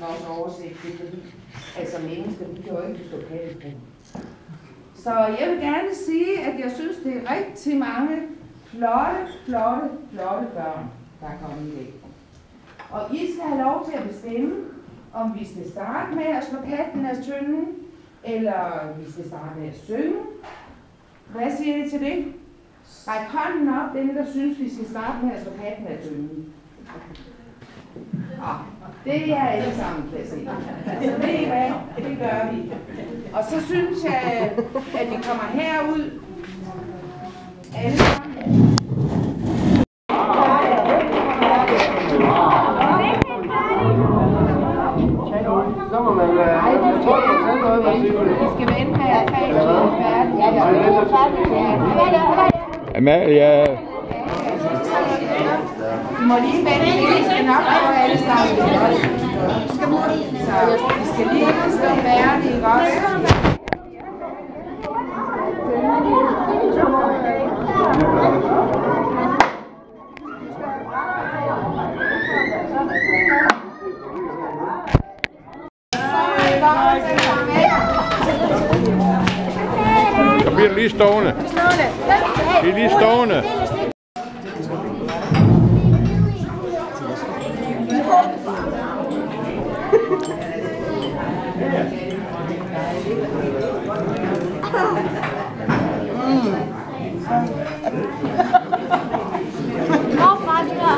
også overset det, fordi altså mennesker, vi kan jo ikke forstå kattebrug. Så jeg vil gerne sige, at jeg synes, det er rigtig mange flotte børn, der er kommet i dag. Og I skal have lov til at bestemme, om vi skal starte med at slå katten af tønden, eller vi skal starte med at synge. Hvad siger I til det? Ræk hånden op, dem der synes, vi skal starte med at slå katten af tønden. Det er alle sammen placeret. Altså ved I hvad? Det gør vi. Og så synes jeg, at vi kommer herud. Alle sammen. Så må man Vi skal vente med at tage et færdigt. Amalie. Vi må lige vente, vi skal nok få alle sammen. Så vi skal lige stå færdige, ikke også? Så bliver det lige stående. Det er lige stående. Hvorfra det der?